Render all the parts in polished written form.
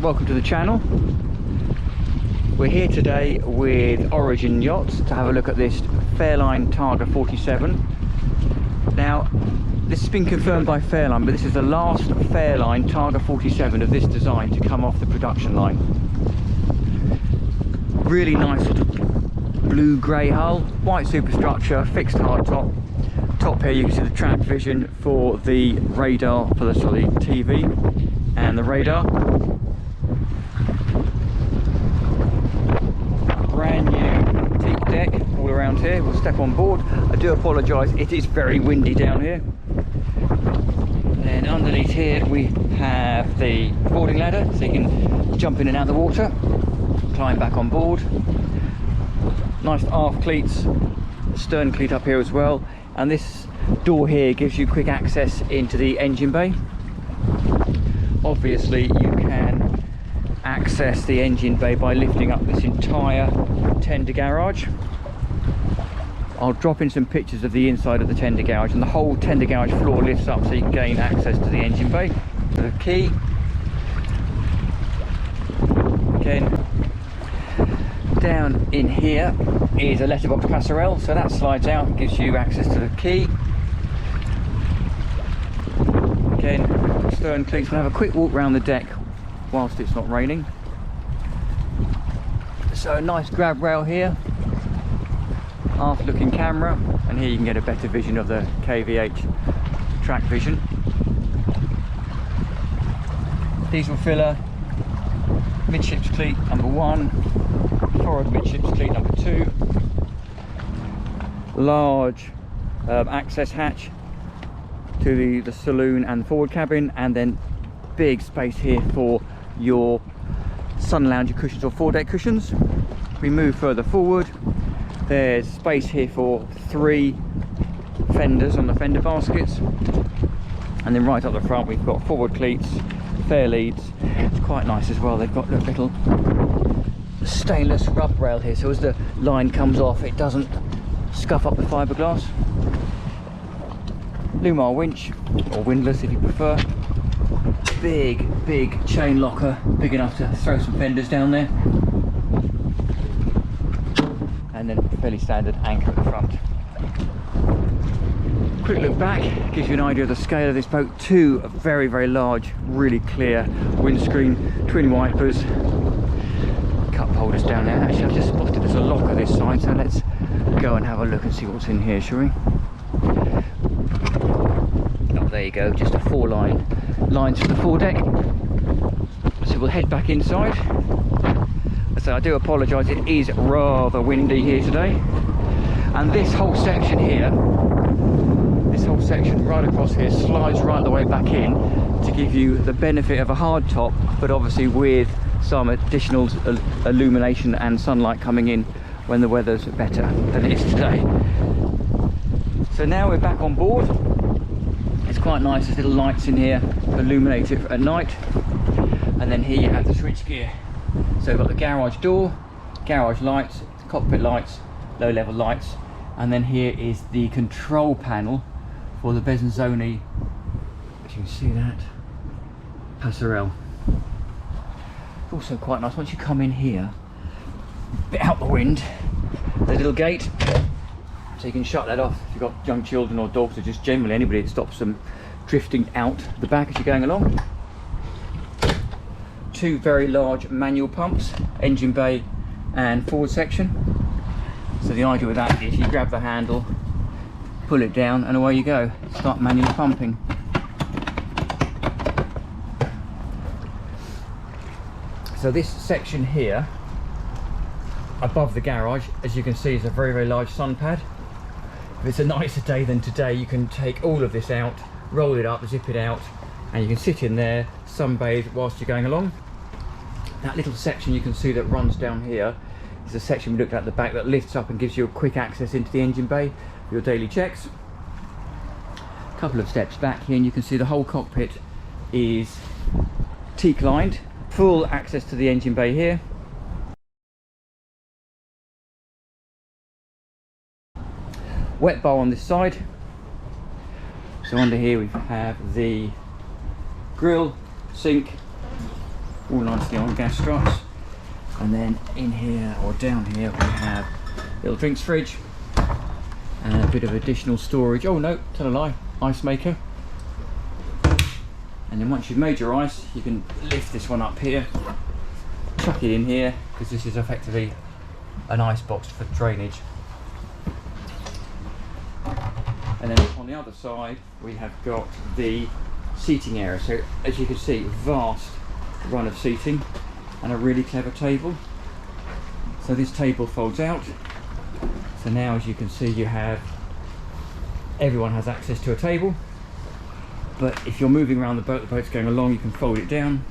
welcome to the channel. We're here today with Origin Yachts to have a look at this Fairline Targa 47. Now, this has been confirmed by Fairline, but this is the last Fairline Targa 47 of this design to come off the production line. Really nice sort of blue-grey hull, white superstructure, fixed hardtop. Top here you can see the Tackvison for the radar, for the TV and the radar. Brand new teak deck all around here. We'll step on board. I do apologise, it is very windy down here. And underneath here we have the boarding ladder, so you can jump in and out of the water, climb back on board. Nice aft cleats, stern cleat up here as well, and this door here gives you quick access into the engine bay. Obviously you can access the engine bay by lifting up this entire tender garage. I'll drop in some pictures of the inside of the tender garage, and the whole tender garage floor lifts up so you can gain access to the engine bay. The key, again, down in here is a letterbox passerelle, so that slides out and gives you access to the key. Again, stern cleats. We'll have a quick walk around the deck whilst it's not raining. So a nice grab rail here, aft looking camera, and here you can get a better vision of the KVH Tackvison. Diesel filler, midships cleat number 1, forward midships cleat number 2, large access hatch to the saloon and forward cabin, and then big space here for your sun lounger cushions or foredeck cushions. We move further forward, there's space here for 3 fenders on the fender baskets, and then right up the front we've got forward cleats, fair leads. It's quite nice as well, they've got a little stainless rub rail here, so as the line comes off it doesn't scuff up the fiberglass. Lumar winch, or windlass if you prefer. Big chain locker, big enough to throw some fenders down there, and then fairly standard anchor at the front. Quick look back gives you an idea of the scale of this boat. 2 very large, really clear windscreen, twin wipers, cup holders down there. Actually, I've just spotted there's a locker this side, so let's go and have a look and see what's in here, shall we? Oh, there you go, just a 4 lines for the foredeck. So we'll head back inside. So I do apologise, it is rather windy here today, and this whole section here, this whole section right across here slides right the way back in to give you the benefit of a hard top, but obviously with some additional illumination and sunlight coming in when the weather's better than it is today. So now we're back on board. It's quite nice, there's little lights in here to illuminate it at night, and then here you have the switch gear. So we've got the garage door, garage lights, cockpit lights, low level lights, and then here is the control panel for the Bezzoni, as you can see that, passerelle. It's also quite nice once you come in here, a bit out the wind, there's a little gate, so you can shut that off if you've got young children or dogs, or just generally anybody that stops them drifting out the back as you're going along. 2 very large manual pumps, engine bay and forward section. So the idea with that is you grab the handle, pull it down, and away you go. Start manually pumping. So this section here, above the garage, as you can see, is a very large sun pad. If it's a nicer day than today, you can take all of this out, roll it up, zip it out, and you can sit in there, sunbathe whilst you're going along. That little section you can see that runs down here is a section we looked at the back that lifts up and gives you a quick access into the engine bay for your daily checks. A couple of steps back here and you can see the whole cockpit is teak lined. Full access to the engine bay here. Wet bar on this side. So under here we have the grill, sink, all nicely on gas struts. And then in here, or down here, we have a little drinks fridge and a bit of additional storage. Oh no, tell a lie, ice maker. And then once you've made your ice, you can lift this one up here, chuck it in here, because this is effectively an ice box for drainage. And then on the other side, we have got the seating area. So as you can see, vast run of seating and a really clever table. So this table folds out. So now, as you can see, you have, everyone has access to a table. But if you're moving around the boat's going along, you can fold it down.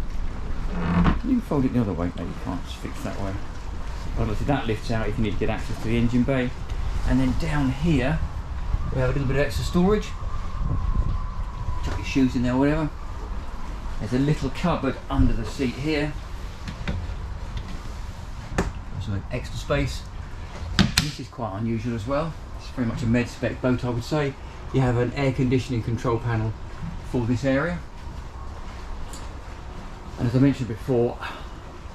You can fold it the other way, maybe you can't just fix that way. Obviously that lifts out if you need to get access to the engine bay. And then down here, we have a little bit of extra storage. Chuck your shoes in there or whatever. There's a little cupboard under the seat here. Some extra space. This is quite unusual as well. It's very much a med spec boat, I would say. You have an air conditioning control panel for this area. And as I mentioned before,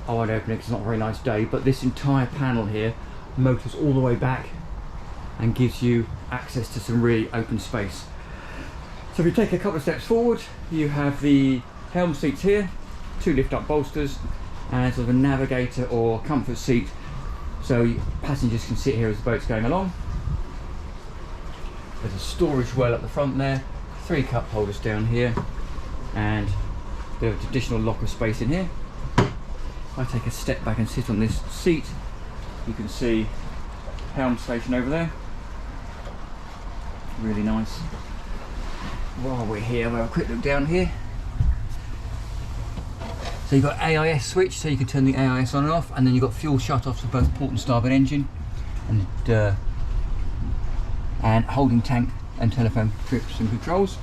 I won't open it because it's not a very nice day, but this entire panel here motors all the way back and gives you access to some really open space. So if you take a couple of steps forward, you have the helm seats here, 2 lift up bolsters, and sort of a navigator or comfort seat, so passengers can sit here as the boat's going along. There's a storage well at the front there, 3 cup holders down here, and a bit of additional locker space in here. If I take a step back and sit on this seat, you can see helm station over there. Really nice. While we're here, we'll have a quick look down here. So you've got AIS switch, so you can turn the AIS on and off, and then you've got fuel shut-offs for both port and starboard engine, and holding tank and telephone trips and controls.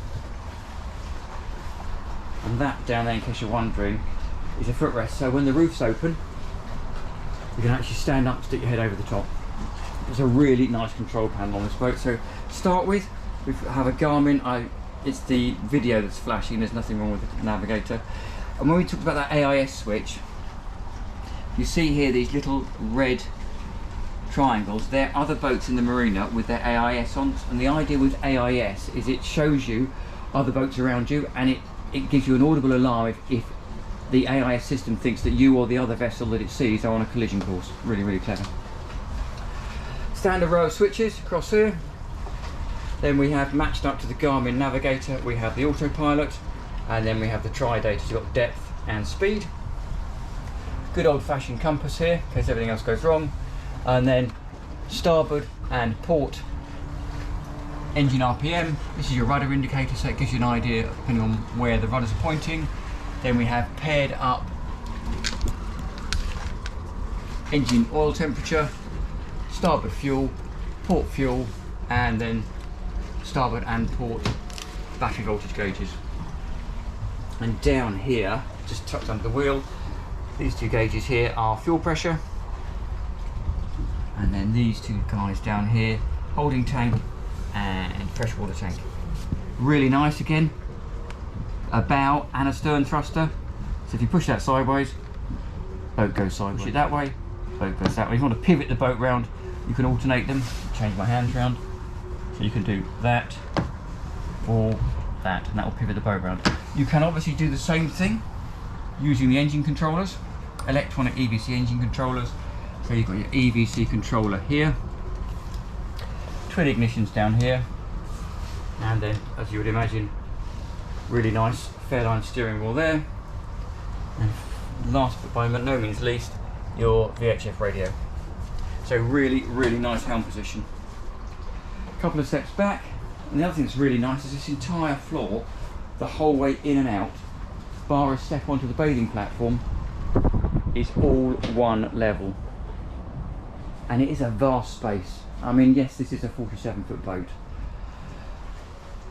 And that down there, in case you're wondering, is a footrest. So when the roof's open, you can actually stand up and stick your head over the top. It's a really nice control panel on this boat. So to start with, we have a Garmin. It's the video that's flashing, there's nothing wrong with the navigator. And when we talked about that AIS switch, you see here these little red triangles. There are other boats in the marina with their AIS on, and the idea with AIS is it shows you other boats around you, and it gives you an audible alarm if the AIS system thinks that you or the other vessel that it sees are on a collision course. Really, really clever. Standard row of switches across here. Then we have, matched up to the Garmin navigator, we have the autopilot, and then we have the tri-data, so you've got depth and speed. Good old-fashioned compass here, in case everything else goes wrong. And then starboard and port engine RPM. This is your rudder indicator, so it gives you an idea depending on where the rudders are pointing. Then we have paired up engine oil temperature, starboard fuel, port fuel, and then starboard and port battery voltage gauges. And down here, just tucked under the wheel, these 2 gauges here are fuel pressure, and then these 2 guys down here, holding tank and pressure water tank. Really nice. Again, a bow and a stern thruster, so if you push that sideways, boat goes sideways. Push it that way, boat goes that way. If you want to pivot the boat round, you can alternate them. Change my hands round, so you can do that or that, and that will pivot the boat round. You can obviously do the same thing using the engine controllers, electronic EVC engine controllers. So you've got your EVC controller here, twin ignitions down here, and then, as you would imagine, really nice Fairline steering wheel there. And last but by no means least, your VHF radio. So really, really nice helm position. A couple of steps back, and the other thing that's really nice is this entire floor, the whole way in and out, bar a step onto the bathing platform, is all one level. And it is a vast space. I mean, yes, this is a 47-foot boat.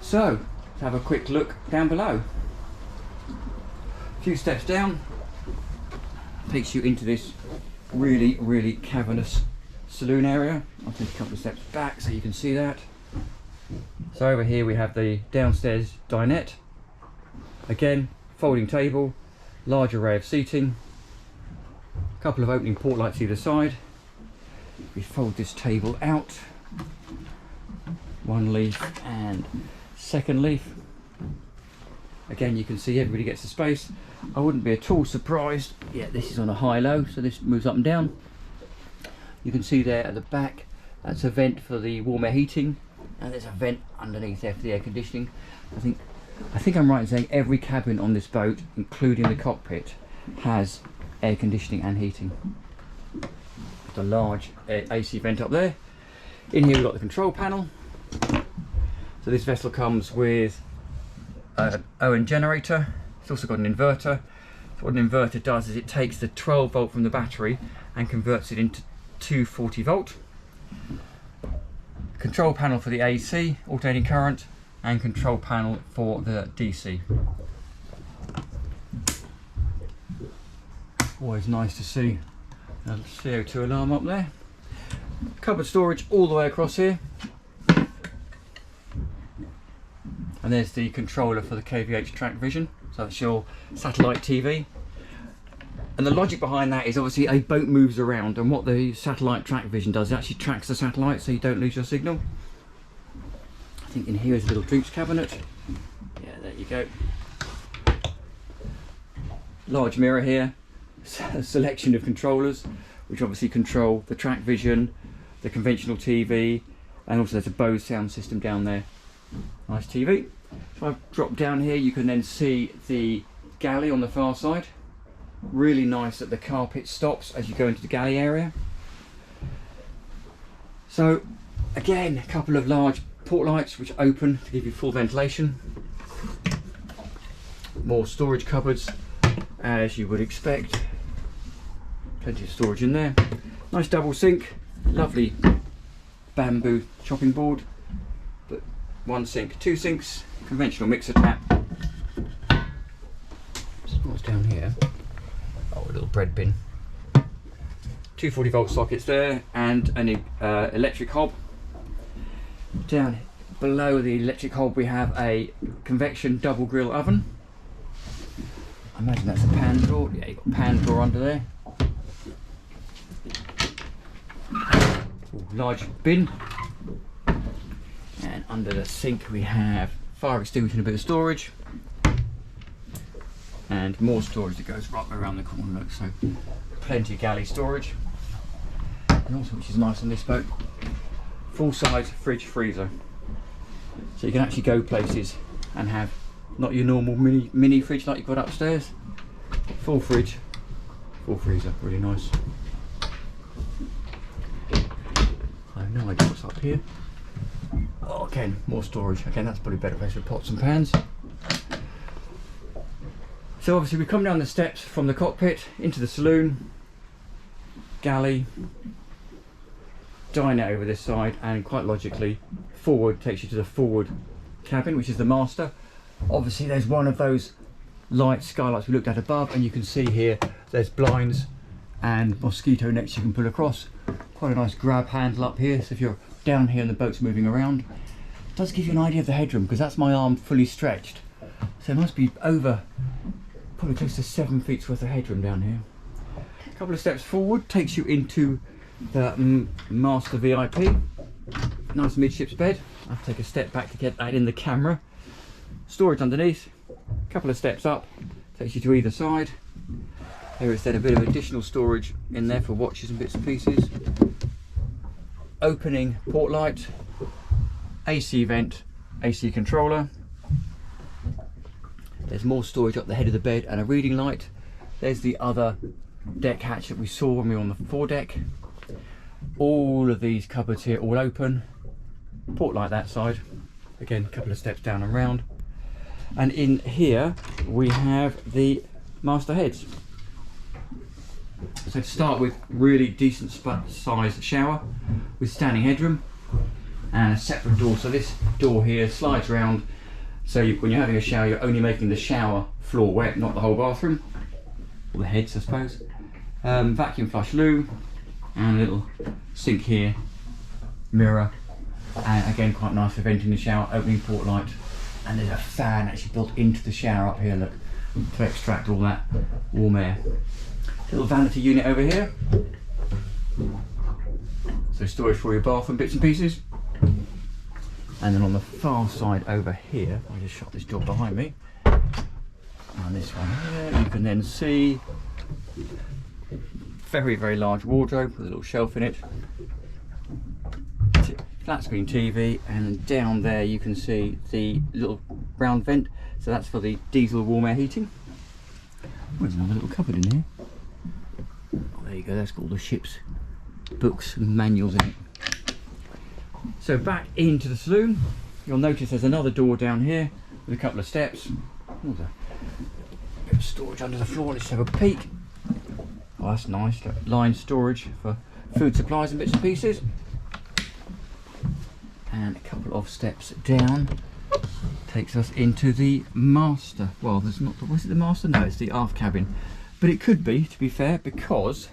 So, let's have a quick look down below. A few steps down, takes you into this really, really cavernous saloon area. I'll take a couple of steps back so you can see that. So over here we have the downstairs dinette. Again, folding table, large array of seating, a couple of opening port lights either side. We fold this table out, one leaf and second leaf. Again, you can see everybody gets the space. I wouldn't be at all surprised. Yeah, this is on a high-low, so this moves up and down. You can see there at the back, that's a vent for the warm air heating, and there's a vent underneath there for the air conditioning. I think I'm right in saying every cabin on this boat, including the cockpit, has air conditioning and heating. Just a large AC vent up there. In here we've got the control panel. So this vessel comes with an Owen generator. It's also got an inverter. So what an inverter does is it takes the 12 volt from the battery and converts it into 240 volt. Control panel for the AC, alternating current, and control panel for the DC. Always nice to see a CO2 alarm up there. Cupboard storage all the way across here. And there's the controller for the KVH Tackvison, so that's your satellite TV. And the logic behind that is obviously a boat moves around, and what the satellite Tackvison does, it actually tracks the satellite so you don't lose your signal. I think in here is a little drinks cabinet. Yeah, there you go. Large mirror here, a selection of controllers which obviously control the Tackvison, the conventional TV, and also there's a Bose sound system down there. Nice TV. If I drop down here, you can then see the galley on the far side. Really nice that the carpet stops as you go into the galley area. So again, a couple of large port lights which open to give you full ventilation. More storage cupboards as you would expect. Plenty of storage in there. Nice double sink, lovely bamboo chopping board. But one sink, two sinks, conventional mixer tap. What's down here? Oh, a little bread bin. 240 volt sockets there, and an electric hob. Down below the electric hob we have a convection double grill oven. I imagine that's a pan drawer. Yeah, you've got a pan drawer under there. Ooh, large bin. And under the sink we have fire extinguisher and a bit of storage. And more storage that goes right around the corner, look, so plenty of galley storage. And also, which is nice on this boat, full size fridge freezer. So you can actually go places and have not your normal mini fridge like you've got upstairs. Full fridge, full freezer, really nice. I have no idea what's up here. Oh, again, more storage. Again, that's probably a better place for pots and pans. So obviously we come down the steps from the cockpit into the saloon, galley, dinette over this side, and quite logically forward takes you to the forward cabin, which is the master. Obviously there's one of those light skylights we looked at above, and you can see here there's blinds and mosquito nets you can pull across. Quite a nice grab handle up here, so if you're down here and the boat's moving around, it does give you an idea of the headroom, because that's my arm fully stretched, so it must be over probably close to 7 feet worth of headroom down here. A couple of steps forward takes you into the master VIP. Nice midships bed. I have to take a step back to get that in the camera. Storage underneath. A couple of steps up takes you to either side. There is then a bit of additional storage in there for watches and bits and pieces. Opening port light, AC vent, AC controller. There's more storage up the head of the bed and a reading light. There's the other deck hatch that we saw when we were on the foredeck. All of these cupboards here all open. Port light that side. Again, a couple of steps down and round. And in here we have the master heads. So to start with, really decent sized shower with standing headroom and a separate door. So this door here slides around, so when you're having a shower you're only making the shower floor wet, not the whole bathroom, or the heads I suppose. Vacuum flush loo, and a little sink here, mirror, and again quite nice for venting the shower, opening port light, and there's a fan actually built into the shower up here, look, to extract all that warm air. Little vanity unit over here, so storage for your bathroom bits and pieces. And then on the far side over here, I'll just shut this door behind me, and this one here, you can then see very large wardrobe with a little shelf in it, flat screen TV, and down there you can see the little round vent, so that's for the diesel warm air heating. There's another little cupboard in here. Oh, there you go, that's got all the ship's books and manuals in it. So back into the saloon, you'll notice there's another door down here with a couple of steps. There's a bit of storage under the floor. Let's have a peek. Oh, that's nice, lined storage for food supplies and bits and pieces. And a couple of steps down takes us into the master. Well, there's not, was it the master? No, it's the aft cabin. But it could be, to be fair, because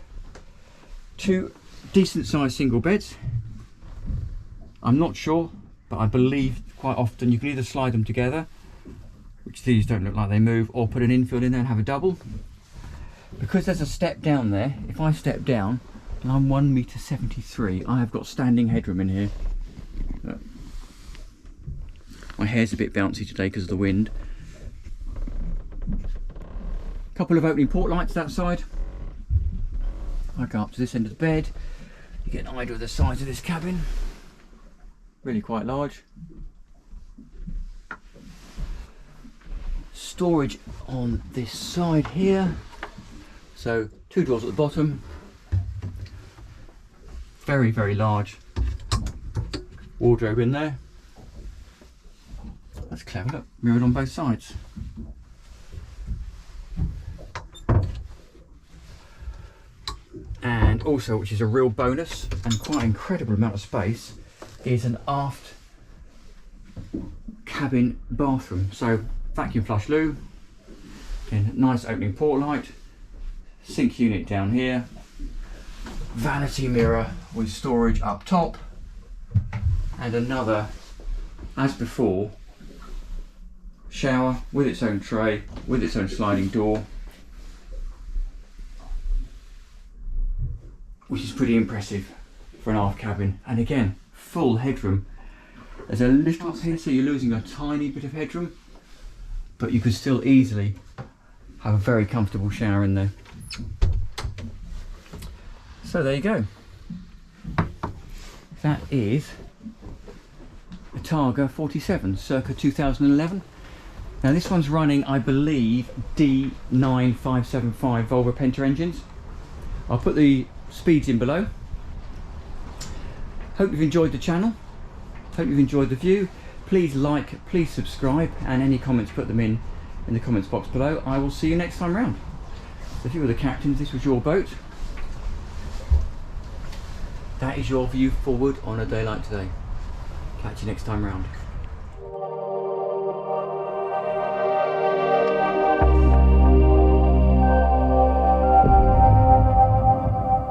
two decent sized single beds. I'm not sure, but I believe quite often you can either slide them together, which these don't look like they move, or put an infill in there and have a double. Because there's a step down there, if I step down, and I'm 1.73 m, I have got standing headroom in here. Look. My hair's a bit bouncy today because of the wind. A couple of opening port lights that side. I go up to this end of the bed, you get an idea of the size of this cabin. Really quite large. Storage on this side here. So two doors at the bottom. Very large wardrobe in there. That's clever, look, mirrored on both sides. And also, which is a real bonus and quite an incredible amount of space, is an aft cabin bathroom. So vacuum flush loo, again, nice opening port light, sink unit down here, vanity mirror with storage up top, and another, as before, shower with its own tray, with its own sliding door, which is pretty impressive for an aft cabin. And again, full headroom. There's a little up here, so you're losing a tiny bit of headroom, but you could still easily have a very comfortable shower in there. So there you go. That is a Targa 47, circa 2011. Now this one's running, I believe, D9-575 Volvo Penta engines. I'll put the speeds in below. Hope you've enjoyed the channel. Hope you've enjoyed the view. Please like, please subscribe, and any comments, put them in the comments box below. I will see you next time round. So if you were the captains, this was your boat. That is your view forward on a day like today. Catch you next time round.